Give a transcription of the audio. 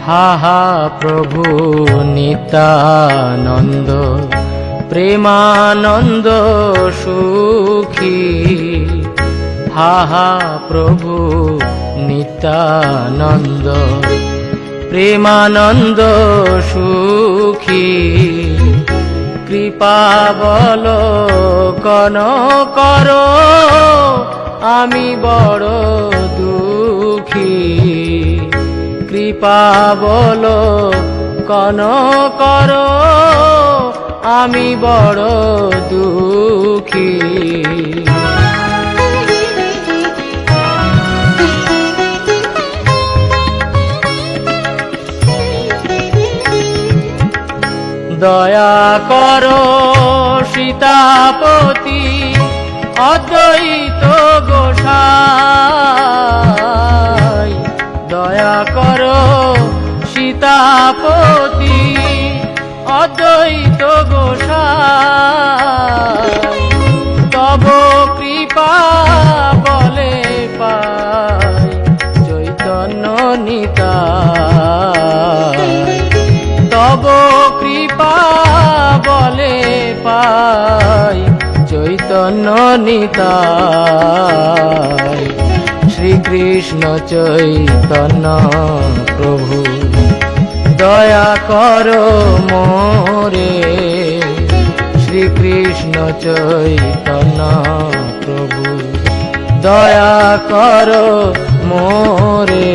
হা হা প্রভু নিত্যানন্দ, প্রেমানন্দ সুখী। হা হা প্রভু নিত্যানন্দ, প্রেমানন্দ সুখী। কৃপা বলকন করো, আমি বড় দুঃখী। কৃপা বলকন করো, আমি বড় দুঃখী। দয়া করো সীতাপতি অদ্বৈত গোসাই। দয়া করো সীতাপতি অদ্বৈত গোসাই। তব কৃপা বলে পাই চৈতন্য নিতাই। তব কৃপা বলে পাই চৈতন্য নিতাই। শ্রীকৃষ্ণ চৈতন্য প্রভু দয়া করো মোরে। শ্রীকৃষ্ণ চৈতন্য প্রভু দয়া করো মোরে।